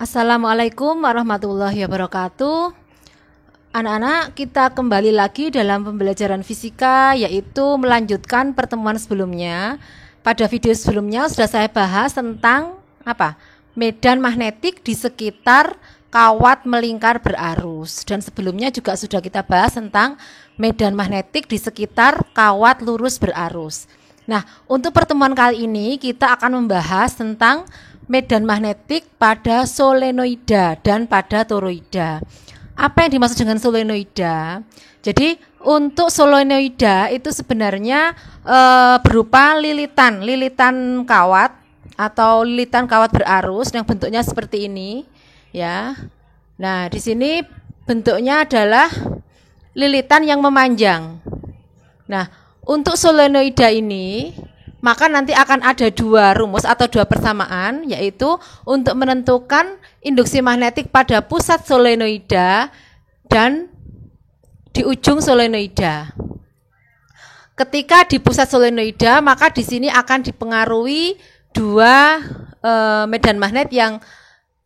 Assalamualaikum warahmatullahi wabarakatuh. Anak-anak, kita kembali lagi dalam pembelajaran fisika, yaitu melanjutkan pertemuan sebelumnya. Pada video sebelumnya sudah saya bahas tentang medan magnetik di sekitar kawat melingkar berarus. Dan sebelumnya juga sudah kita bahas tentang medan magnetik di sekitar kawat lurus berarus. Nah, untuk pertemuan kali ini kita akan membahas tentang medan magnetik pada solenoida dan pada toroida. Apa yang dimaksud dengan solenoida? Jadi untuk solenoida itu sebenarnya berupa lilitan kawat atau lilitan kawat berarus yang bentuknya seperti ini, ya. Nah, di sini bentuknya adalah lilitan yang memanjang. Nah, untuk solenoida ini, maka nanti akan ada dua rumus atau dua persamaan, yaitu untuk menentukan induksi magnetik pada pusat solenoida dan di ujung solenoida. Ketika di pusat solenoida, maka di sini akan dipengaruhi dua medan magnet yang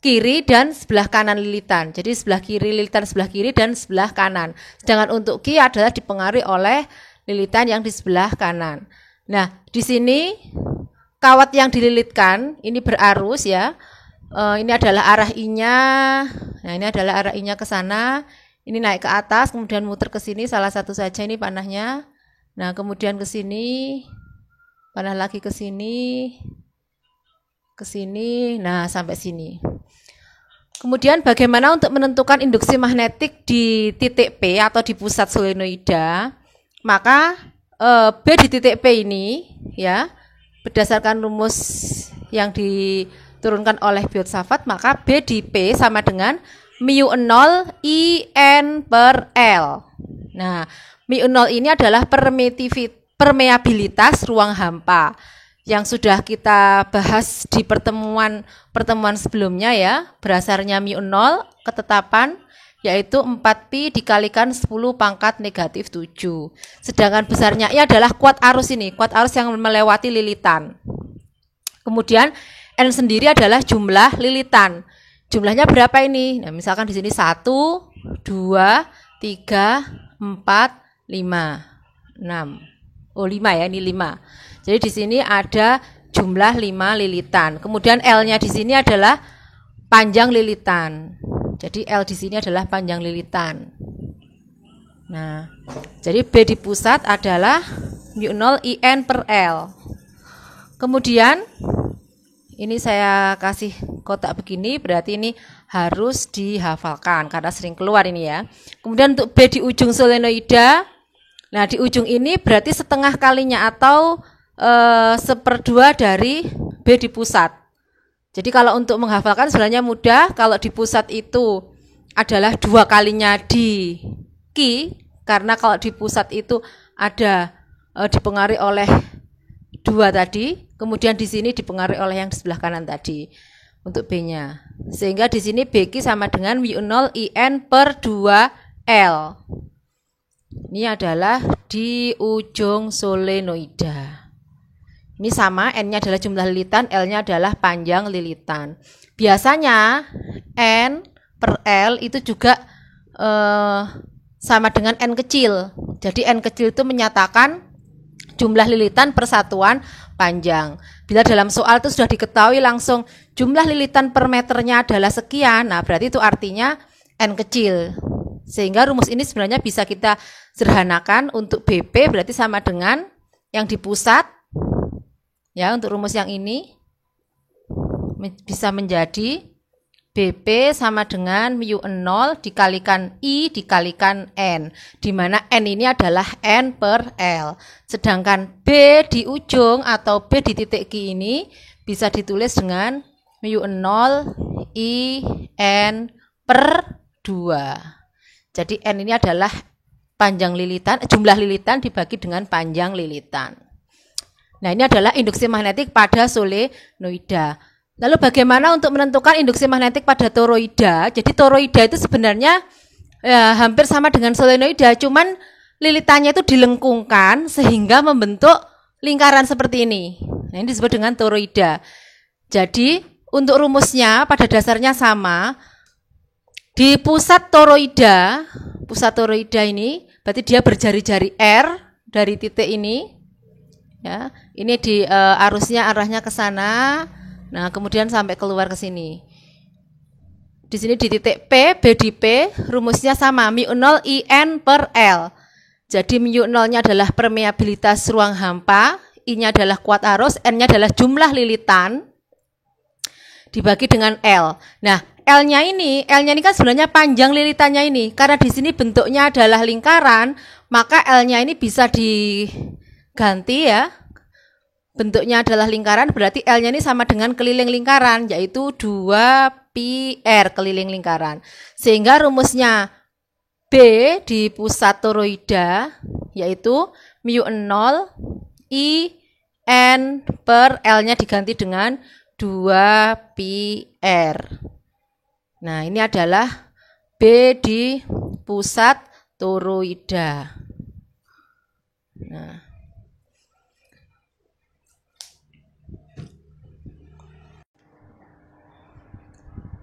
kiri dan sebelah kanan lilitan. Jadi sebelah kiri lilitan sebelah kiri dan sebelah kanan. Sedangkan untuk Q adalah dipengaruhi oleh lilitan yang di sebelah kanan. Nah, di sini kawat yang dililitkan ini berarus, ya. Ini adalah arah I-nya. Nah, ini adalah arah I-nya ke sana. Ini naik ke atas, kemudian muter ke sini, salah satu saja ini panahnya. Nah, kemudian ke sini, panah lagi ke sini, nah sampai sini. Kemudian bagaimana untuk menentukan induksi magnetik di titik P atau di pusat solenoida? Maka B di titik P ini, ya, berdasarkan rumus yang diturunkan oleh Biot-Savart, maka B di P sama dengan μ0 IN per L. Nah, μ0 ini adalah permeabilitas ruang hampa yang sudah kita bahas di pertemuan sebelumnya, ya. Berasarnya μ0 ketetapan yaitu 4pi dikalikan 10 pangkat negatif 7. Sedangkan besarnya I adalah kuat arus ini, kuat arus yang melewati lilitan. Kemudian N sendiri adalah jumlah lilitan. Jumlahnya berapa ini? Nah, misalkan di sini 1, 2, 3, 4, 5, 6. Oh, 5 ya, ini 5. Jadi di sini ada jumlah 5 lilitan. Kemudian L-nya di sini adalah panjang lilitan. Jadi L di sini adalah panjang lilitan. Nah, jadi B di pusat adalah μ0 IN per L. Kemudian ini saya kasih kotak begini, berarti ini harus dihafalkan karena sering keluar ini, ya. Kemudian untuk B di ujung solenoida, nah di ujung ini berarti setengah kalinya atau 1/2 dari B di pusat. Jadi kalau untuk menghafalkan sebenarnya mudah. Kalau di pusat itu adalah 2 kalinya di Q, karena kalau di pusat itu ada dipengaruhi oleh 2 tadi, kemudian di sini dipengaruhi oleh yang di sebelah kanan tadi untuk B-nya. Sehingga di sini BQ sama dengan μ0 IN per 2L. Ini adalah di ujung solenoida. Ini sama, N-nya adalah jumlah lilitan, L-nya adalah panjang lilitan. Biasanya N per L itu juga sama dengan N kecil. Jadi N kecil itu menyatakan jumlah lilitan per satuan panjang. Bila dalam soal itu sudah diketahui langsung jumlah lilitan per meternya adalah sekian, nah berarti itu artinya N kecil. Sehingga rumus ini sebenarnya bisa kita sederhanakan untuk BP berarti sama dengan yang di pusat. Ya, untuk rumus yang ini bisa menjadi BP sama dengan μ0 dikalikan I dikalikan N, di mana N ini adalah N per L. Sedangkan B di ujung atau B di titik Q ini bisa ditulis dengan μ0 IN per 2. Jadi N ini adalah panjang lilitan, jumlah lilitan dibagi dengan panjang lilitan. Nah, ini adalah induksi magnetik pada solenoida. Lalu bagaimana untuk menentukan induksi magnetik pada toroida? Jadi toroida itu sebenarnya hampir sama dengan solenoida, cuman lilitannya itu dilengkungkan sehingga membentuk lingkaran seperti ini. Nah, ini disebut dengan toroida. Jadi untuk rumusnya pada dasarnya sama. Di pusat toroida ini berarti dia berjari-jari R dari titik ini. Ya, ini di arahnya ke sana. Nah, kemudian sampai keluar ke sini. Di sini di titik P, B di P, rumusnya sama, μ0 IN per L. Jadi μ0-nya adalah permeabilitas ruang hampa, I-nya adalah kuat arus, N-nya adalah jumlah lilitan, dibagi dengan L. Nah, L-nya ini kan sebenarnya panjang lilitannya ini. Karena di sini bentuknya adalah lingkaran, maka L-nya ini bisa diganti ya. Bentuknya adalah lingkaran, berarti L-nya ini sama dengan keliling lingkaran, yaitu 2πr keliling lingkaran. Sehingga rumusnya B di pusat toroida, yaitu μ0 IN per L-nya diganti dengan 2πr. Nah, ini adalah B di pusat toroida. Nah,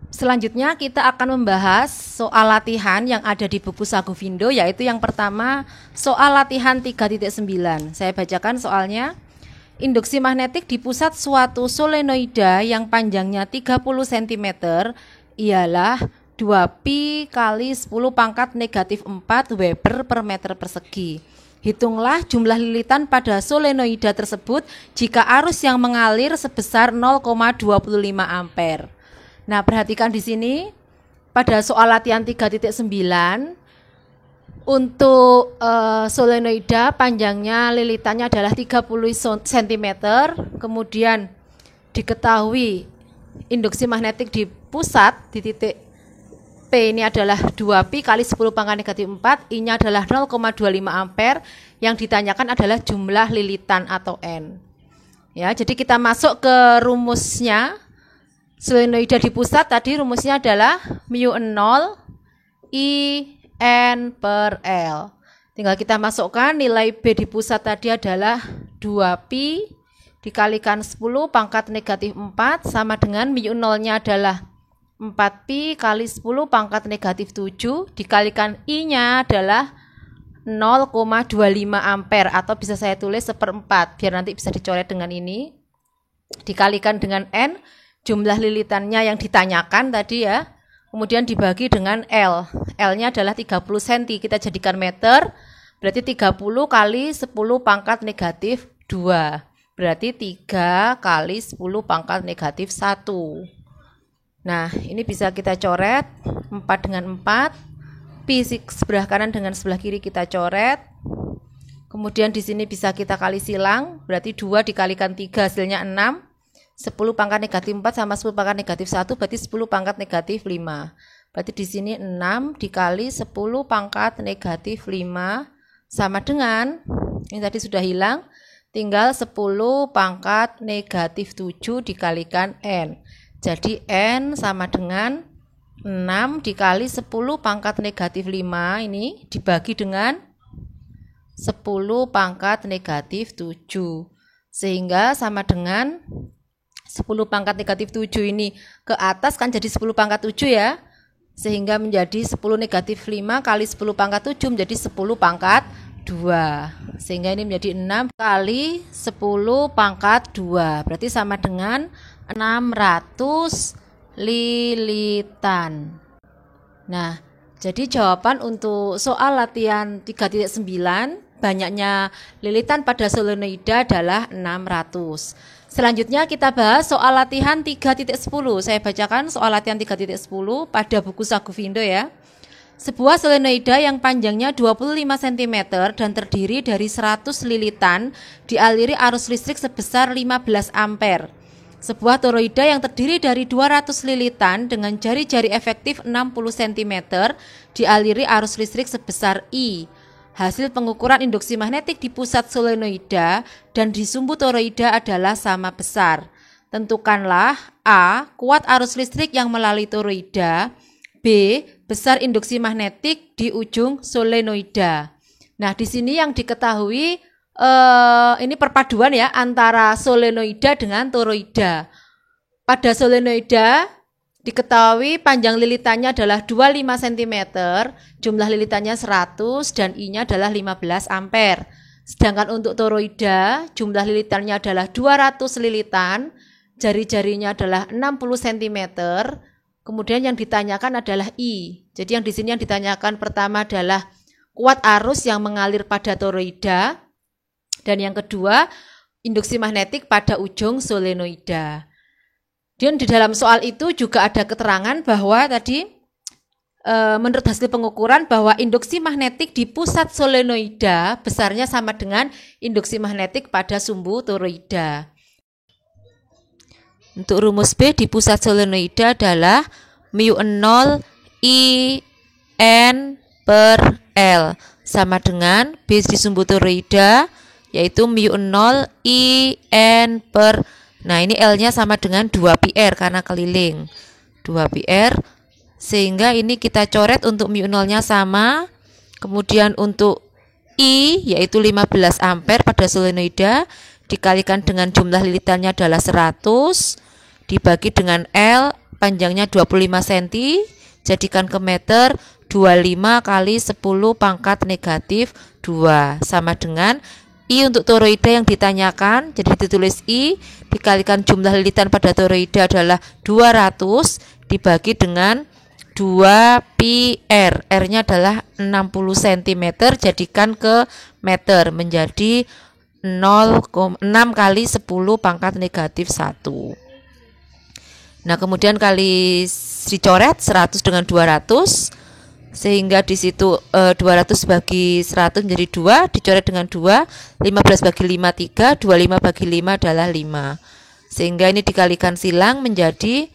selanjutnya kita akan membahas soal latihan yang ada di buku Sagovindo, yaitu yang pertama soal latihan 3.9. Saya bacakan soalnya. Induksi magnetik di pusat suatu solenoida yang panjangnya 30 cm ialah 2pi kali 10 pangkat negatif 4 Weber per meter persegi. Hitunglah jumlah lilitan pada solenoida tersebut jika arus yang mengalir sebesar 0,25 ampere. Nah, perhatikan di sini pada soal latihan 3.9 untuk solenoida panjangnya lilitannya adalah 30 cm, kemudian diketahui induksi magnetik di pusat di titik P ini adalah 2pi kali 10 pangkat negatif 4, I-nya adalah 0,25 ampere, yang ditanyakan adalah jumlah lilitan atau N. Ya, jadi kita masuk ke rumusnya. Solenoida di pusat tadi rumusnya adalah μ0 IN per L. Tinggal kita masukkan nilai B di pusat tadi adalah 2pi dikalikan 10 pangkat negatif 4 sama dengan μ0-nya adalah 4pi kali 10 pangkat negatif 7 dikalikan I-nya adalah 0,25 ampere, atau bisa saya tulis 1/4 biar nanti bisa dicoret dengan ini, dikalikan dengan N, jumlah lilitannya yang ditanyakan tadi ya, kemudian dibagi dengan L. L-nya adalah 30 cm, kita jadikan meter, berarti 30 kali 10 pangkat negatif 2. Berarti 3 kali 10 pangkat negatif 1. Nah, ini bisa kita coret, 4 dengan 4, pi sebelah kanan dengan sebelah kiri kita coret. Kemudian di sini bisa kita kali silang, berarti 2 dikalikan 3 hasilnya 6. 10 pangkat negatif 4 sama 10 pangkat negatif 1 berarti 10 pangkat negatif 5. Berarti di sini 6 dikali 10 pangkat negatif 5 sama dengan, ini tadi sudah hilang, tinggal 10 pangkat negatif 7 dikalikan N. Jadi N sama dengan 6 dikali 10 pangkat negatif 5 ini dibagi dengan 10 pangkat negatif 7. Sehingga sama dengan 10 pangkat negatif 7 ini ke atas kan jadi 10 pangkat 7 ya. Sehingga menjadi 10 negatif 5 kali 10 pangkat 7 menjadi 10 pangkat 2. Sehingga ini menjadi 6 kali 10 pangkat 2. Berarti sama dengan 600 lilitan. Nah, jadi jawaban untuk soal latihan 3.9, banyaknya lilitan pada solenoida adalah 600. Selanjutnya kita bahas soal latihan 3.10. Saya bacakan soal latihan 3.10 pada buku Sagovindo ya. Sebuah solenoida yang panjangnya 25 cm dan terdiri dari 100 lilitan dialiri arus listrik sebesar 15 ampere. Sebuah toroida yang terdiri dari 200 lilitan dengan jari-jari efektif 60 cm dialiri arus listrik sebesar I. Hasil pengukuran induksi magnetik di pusat solenoida dan di sumbu toroida adalah sama besar. Tentukanlah A. Kuat arus listrik yang melalui toroida. B. Besar induksi magnetik di ujung solenoida. Nah, di sini yang diketahui ini perpaduan ya antara solenoida dengan toroida. Pada solenoida diketahui panjang lilitannya adalah 25 cm, jumlah lilitannya 100 dan I-nya adalah 15 ampere. Sedangkan untuk toroida, jumlah lilitannya adalah 200 lilitan, jari-jarinya adalah 60 cm. Kemudian yang ditanyakan adalah I. Jadi yang di sini yang ditanyakan pertama adalah kuat arus yang mengalir pada toroida, dan yang kedua induksi magnetik pada ujung solenoida. Dan di dalam soal itu juga ada keterangan bahwa tadi menurut hasil pengukuran bahwa induksi magnetik di pusat solenoida besarnya sama dengan induksi magnetik pada sumbu toroida. Untuk rumus B di pusat solenoida adalah μ0 I N per L sama dengan B di sumbu toroida yaitu μ0 I N per. Nah, ini L-nya sama dengan 2πr karena keliling. 2πr, sehingga ini kita coret untuk μ0-nya sama. Kemudian untuk I, yaitu 15 ampere pada solenoida, dikalikan dengan jumlah lilitannya adalah 100, dibagi dengan L, panjangnya 25 cm, jadikan ke meter, 25 kali 10 pangkat negatif 2, sama dengan I untuk toroida yang ditanyakan, jadi ditulis I dikalikan jumlah lilitan pada toroida adalah 200 dibagi dengan 2πr, R-nya adalah 60 cm, jadikan ke meter menjadi 0,6 kali 10 pangkat negatif 1. Nah, kemudian kali dicoret 100 dengan 200, sehingga di situ 200 bagi 100 menjadi 2, dicoret dengan 2, 15 bagi 5 3, 25 bagi 5 adalah 5. Sehingga ini dikalikan silang menjadi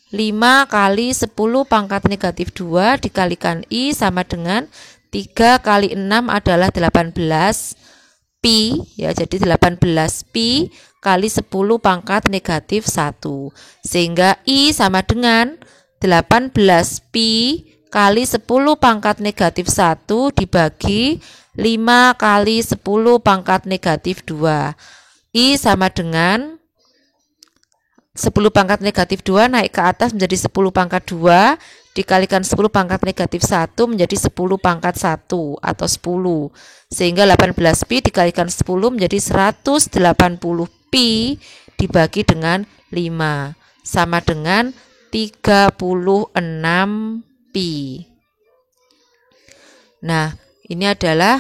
5 kali 10 pangkat negatif 2 dikalikan I sama dengan 3 kali 6 adalah 18 pi, ya, jadi 18 pi kali 10 pangkat negatif 1. Sehingga I sama dengan 18 pi kali 10 pangkat negatif 1 dibagi 5 kali 10 pangkat negatif 2. I sama dengan 10 pangkat negatif 2 naik ke atas menjadi 10 pangkat 2 dikalikan 10 pangkat negatif 1 menjadi 10 pangkat 1 atau 10. Sehingga 18 pi dikalikan 10 menjadi 180 pi dibagi dengan 5 sama dengan 36 pi. Nah, ini adalah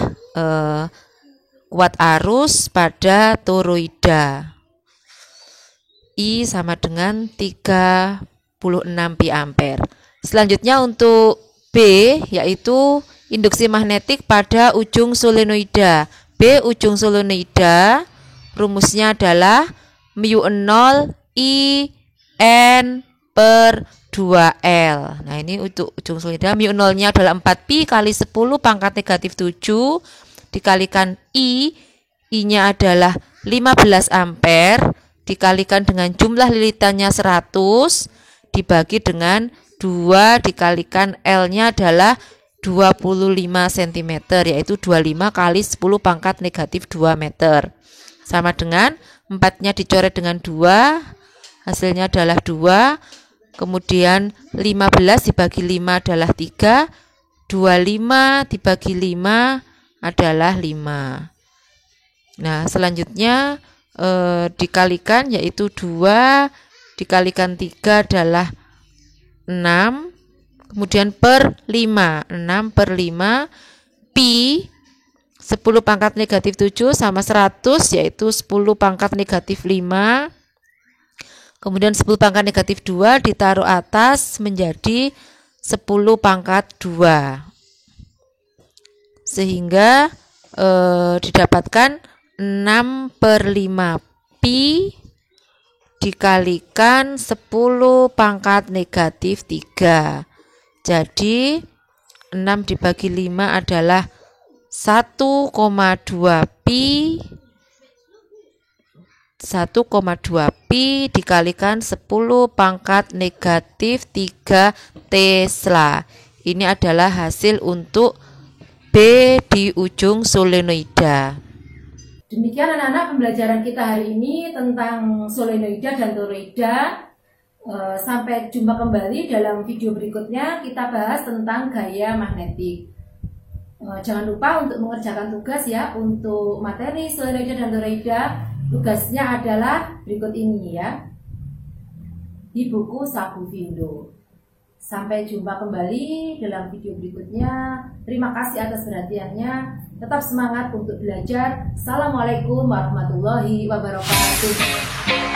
kuat arus pada toroida. I sama dengan 36 pi ampere. Selanjutnya untuk B, yaitu induksi magnetik pada ujung solenoida. B ujung solenoida, rumusnya adalah μ0 I N per 2L. Nah, ini untuk ujung solenoida, μ0-nya adalah 4pi kali 10 pangkat negatif 7 dikalikan I-nya adalah 15 ampere dikalikan dengan jumlah lilitannya 100 dibagi dengan 2 dikalikan L-nya adalah 25 cm, yaitu 25 kali 10 pangkat negatif 2 meter. Sama dengan 4-nya dicoret dengan 2, hasilnya adalah 2. Kemudian 15 dibagi 5 adalah 3, 25 dibagi 5 adalah 5. Nah, selanjutnya dikalikan, yaitu 2 dikalikan 3 adalah 6, kemudian per 5, 6 per 5 pi 10 pangkat negatif 7 sama 100, yaitu 10 pangkat negatif 5. Kemudian 10 pangkat negatif 2 ditaruh atas menjadi 10 pangkat 2. Sehingga didapatkan 6 per 5 pi dikalikan 10 pangkat negatif 3. Jadi 6 dibagi 5 adalah 1,2 pi. 1,2 pi dikalikan 10 pangkat negatif 3 Tesla. Ini adalah hasil untuk B di ujung solenoida. Demikian anak-anak pembelajaran kita hari ini tentang solenoida dan toroida. Sampai jumpa kembali dalam video berikutnya, kita bahas tentang gaya magnetik. Jangan lupa untuk mengerjakan tugas ya. Untuk materi Soleida dan Toreida, tugasnya adalah berikut ini ya, di buku Saku Vindo. Sampai jumpa kembali dalam video berikutnya. Terima kasih atas perhatiannya. Tetap semangat untuk belajar. Assalamualaikum warahmatullahi wabarakatuh.